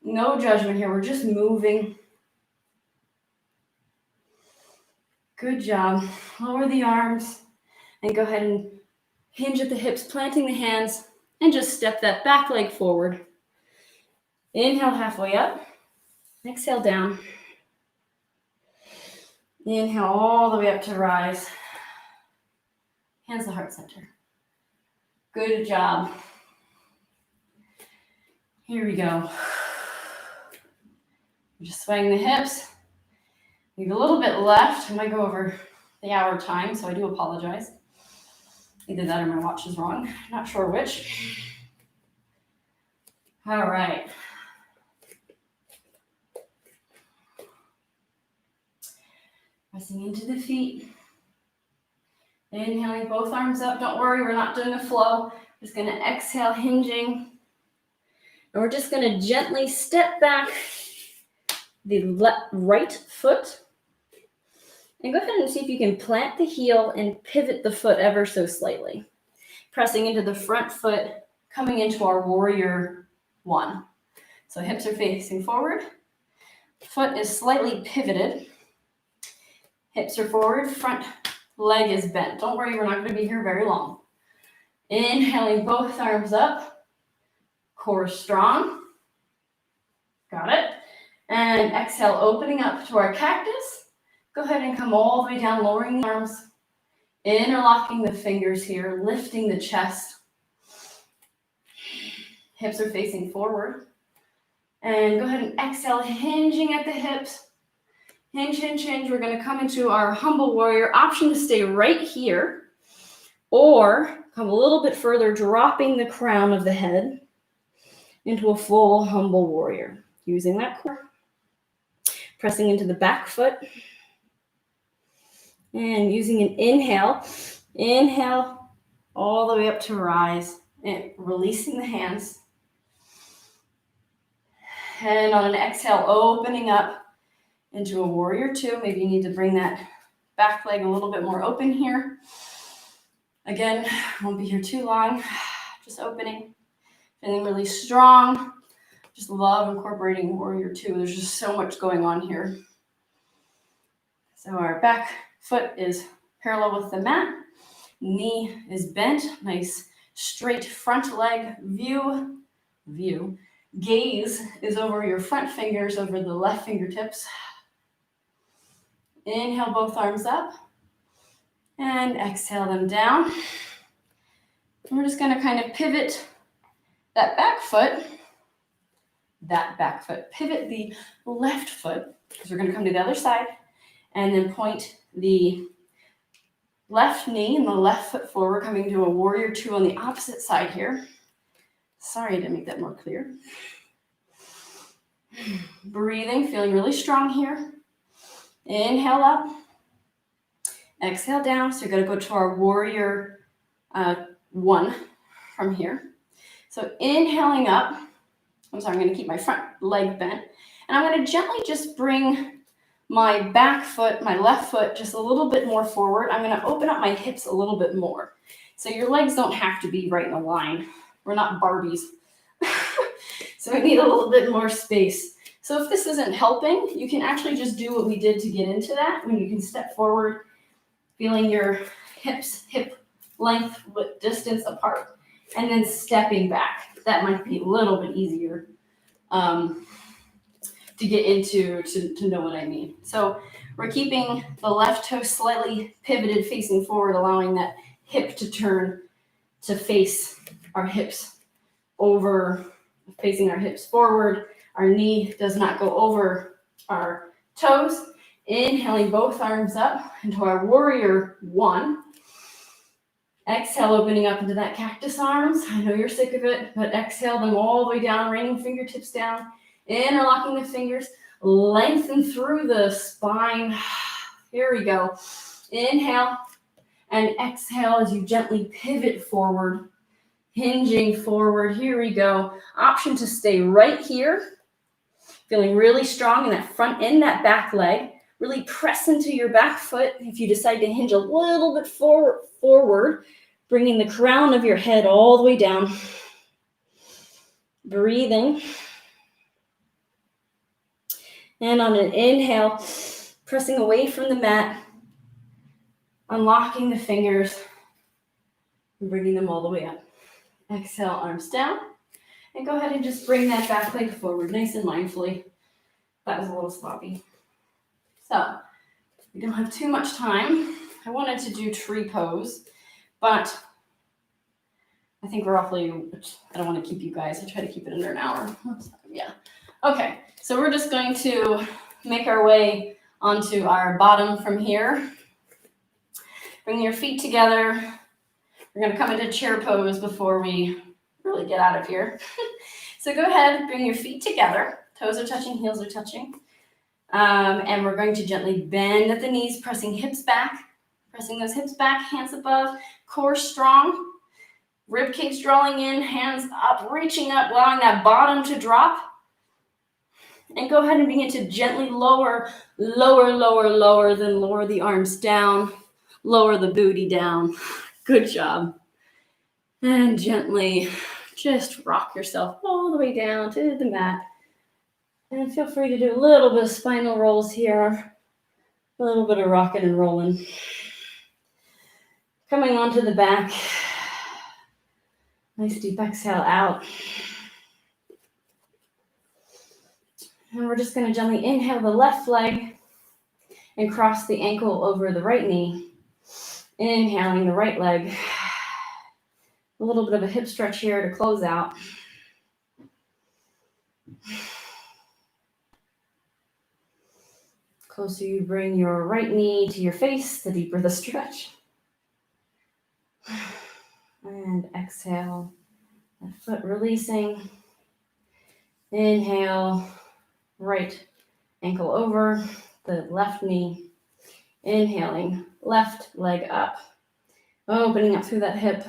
No judgment here. We're just moving. Good job. Lower the arms and go ahead and hinge at the hips, planting the hands, and just step that back leg forward. Inhale, halfway up. Exhale, down. Inhale all the way up to rise. Hands to heart center. Good job. Here we go. Just swaying the hips. Leave a little bit left. I might go over the hour time, so I do apologize. Either that or my watch is wrong. Not sure which. All right. Pressing into the feet. Inhaling both arms up. Don't worry, we're not doing a flow. Just going to exhale, hinging. And we're just going to gently step back the right foot. And go ahead and see if you can plant the heel and pivot the foot ever so slightly. Pressing into the front foot, coming into our warrior one. So hips are facing forward. Foot is slightly pivoted. Hips are forward, front leg is bent. Don't worry, we're not going to be here very long. Inhaling both arms up. Core strong. Got it. And exhale, opening up to our cactus. Go ahead and come all the way down, lowering the arms. Interlocking the fingers here, lifting the chest. Hips are facing forward. And go ahead and exhale, hinging at the hips. Hinge, hinge, hinge. We're going to come into our humble warrior. Option to stay right here. Or come a little bit further, dropping the crown of the head into a full humble warrior. Using that core. Pressing into the back foot. And using an inhale. Inhale all the way up to rise. And releasing the hands. And on an exhale, opening up into a warrior two. Maybe you need to bring that back leg a little bit more open here. Again, won't be here too long. Just opening. Feeling really strong. Just love incorporating warrior two. There's just so much going on here. So our back foot is parallel with the mat. Knee is bent. Nice straight front leg view. Gaze is over your front fingers, over the left fingertips. Inhale both arms up. And exhale them down. And we're just going to kind of pivot that back foot. Pivot the left foot, because we're going to come to the other side, and then point the left knee and the left foot forward, coming to a warrior two on the opposite side here. Sorry, I didn't make that more clear. Breathing, feeling really strong here. Inhale up. Exhale down. So you're going to go to our warrior one from here. So inhaling up. I'm sorry, I'm going to keep my front leg bent. And I'm going to gently just bring my back foot, my left foot, just a little bit more forward. I'm going to open up my hips a little bit more. So your legs don't have to be right in a line. We're not Barbies. So we need a little bit more space. So if this isn't helping, you can actually just do what we did to get into that, when you can step forward, feeling your hips, hip length distance apart, and then stepping back. That might be a little bit easier to get into, to know what I mean. So we're keeping the left toe slightly pivoted, facing forward, allowing that hip to turn to face our hips over, facing our hips forward. Our knee does not go over our toes. Inhaling both arms up into our warrior one. Exhale, opening up into that cactus arms. I know you're sick of it, but exhale them all the way down, raining fingertips down, interlocking the fingers, lengthen through the spine. Here we go. Inhale and exhale as you gently pivot forward, hinging forward. Here we go. Option to stay right here, feeling really strong in that front end, that back leg. Really press into your back foot. If you decide to hinge a little bit forward, bringing the crown of your head all the way down. Breathing. And on an inhale, pressing away from the mat, unlocking the fingers, and bringing them all the way up. Exhale, arms down. And go ahead and just bring that back leg forward, nice and mindfully. That was a little sloppy. So, we don't have too much time. I wanted to do tree pose, but I think we're awfully, I don't want to keep you guys. I try to keep it under an hour. Yeah. Okay, so we're just going to make our way onto our bottom from here. Bring your feet together. We're going to come into chair pose before we really get out of here. So go ahead, bring your feet together. Toes are touching, heels are touching. And we're going to gently bend at the knees, pressing hips back, pressing those hips back, hands above, core strong, rib cage drawing in, hands up, reaching up, allowing that bottom to drop. And go ahead and begin to gently lower, then lower the arms down, lower the booty down. Good job. And gently just rock yourself all the way down to the mat. And feel free to do a little bit of spinal rolls here, a little bit of rocking and rolling. Coming onto the back. Nice deep exhale out. And we're just going to gently inhale the left leg and cross the ankle over the right knee. Inhaling the right leg. A little bit of a hip stretch here to close out. Closer you bring your right knee to your face, the deeper the stretch. And exhale, that foot releasing. Inhale, right ankle over the left knee. Inhaling, left leg up. Opening up through that hip.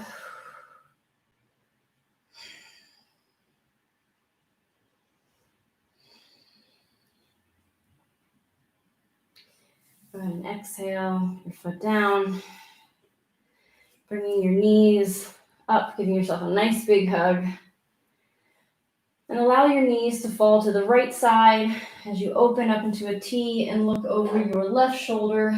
Go ahead and exhale, your foot down. Bringing your knees up, giving yourself a nice big hug. And allow your knees to fall to the right side as you open up into a T and look over your left shoulder.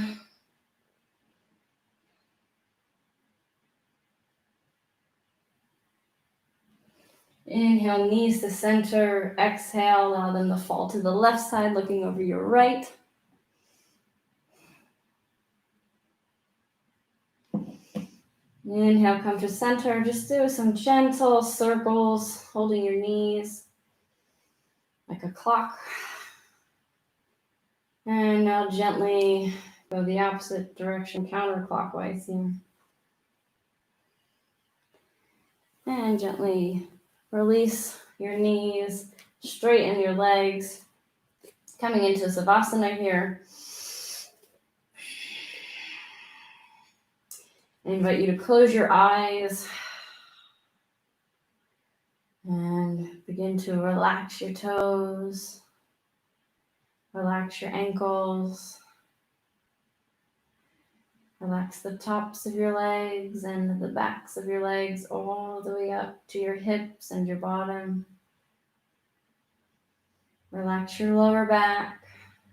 Inhale, knees to center. Exhale, allow them to fall to the left side, looking over your right. Inhale, come to center. Just do some gentle circles, holding your knees like a clock. And now gently go the opposite direction, counterclockwise here. And gently release your knees, straighten your legs. Coming into Savasana here. I invite you to close your eyes and begin to relax your toes, relax your ankles, relax the tops of your legs and the backs of your legs all the way up to your hips and your bottom. Relax your lower back,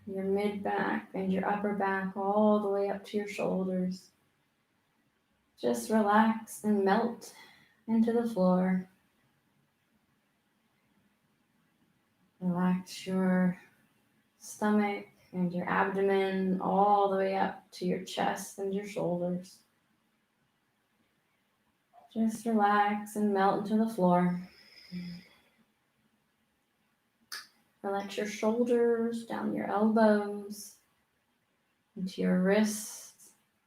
your mid back, and your upper back all the way up to your shoulders. Just relax and melt into the floor. Relax your stomach and your abdomen all the way up to your chest and your shoulders. Just relax and melt into the floor. Relax your shoulders, down your elbows, into your wrists,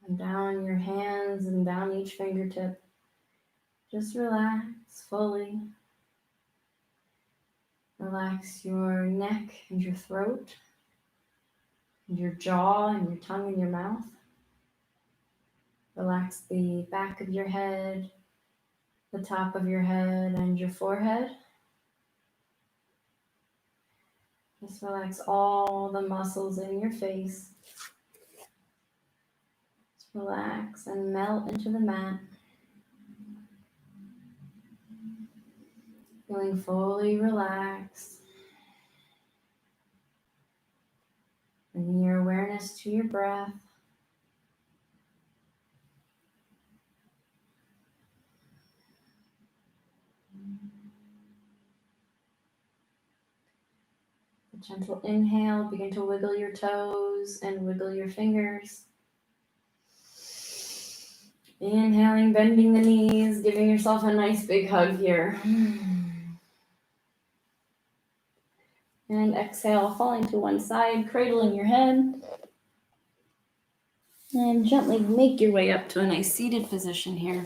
and down your hands and down each fingertip. Just relax fully. Relax your neck and your throat, and your jaw and your tongue and your mouth. Relax the back of your head, the top of your head, and your forehead. Just relax all the muscles in your face. Just relax and melt into the mat. Feeling fully relaxed. Bringing your awareness to your breath. A gentle inhale, begin to wiggle your toes and wiggle your fingers. Inhaling, bending the knees, giving yourself a nice big hug here. And exhale, falling to one side, cradling your head. And gently make your way up to a nice seated position here.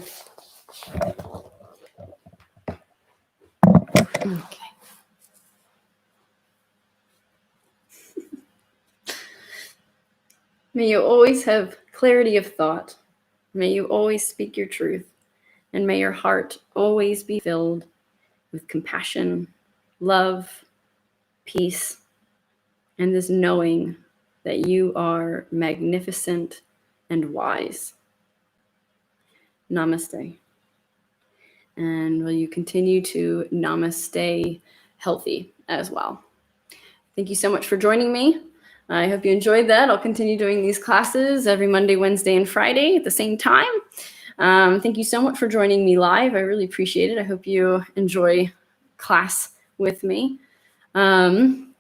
Okay. May you always have clarity of thought. May you always speak your truth. And may your heart always be filled with compassion, love, peace, and this knowing that you are magnificent and wise. Namaste. And will you continue to namaste healthy as well. Thank you so much for joining me. I hope you enjoyed that. I'll continue doing these classes every Monday, Wednesday, and Friday at the same time. Thank you so much for joining me live. I really appreciate it. I hope you enjoy class with me. And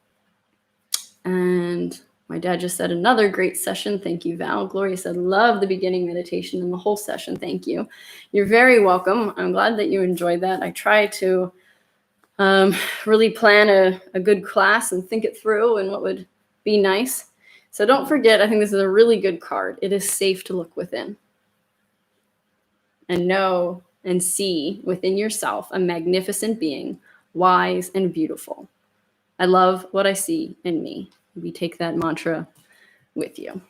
my dad just said another great session. Thank you, Val. Gloria said, love the beginning meditation and the whole session. Thank you. You're very welcome. I'm glad that you enjoyed that. I try to really plan a good class and think it through and what would be nice. So don't forget, I think this is a really good card. It is safe to look within and know and see within yourself a magnificent being, wise and beautiful. I love what I see in me. Maybe take that mantra with you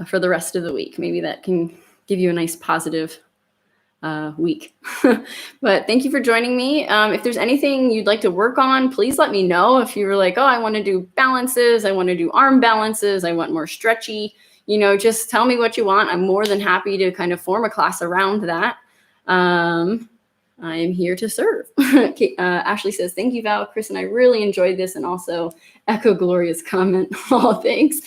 for the rest of the week. Maybe that can give you a nice positive week. But thank you for joining me. If there's anything you'd like to work on, please let me know. If you were like, oh, I want to do balances, I want to do arm balances, I want more stretchy, just tell me what you want. I'm more than happy to kind of form a class around that. I am here to serve. Ashley says, thank you, Val, Chris, and I really enjoyed this, and also echo Gloria's comment. Oh, thanks.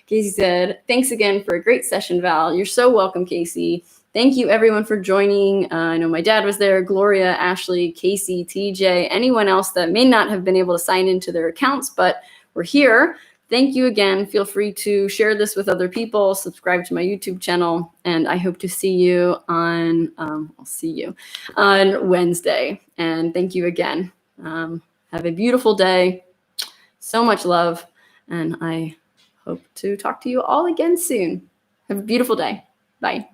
Casey said, thanks again for a great session, Val. You're so welcome, Casey. Thank you, everyone, for joining. I know my dad was there, Gloria, Ashley, Casey, TJ, anyone else that may not have been able to sign into their accounts, but we're here. Thank you again. Feel free to share this with other people, subscribe to my YouTube channel, and I hope to see you on, I'll see you on Wednesday. And thank you again. Have a beautiful day. So much love. And I hope to talk to you all again soon. Have a beautiful day. Bye.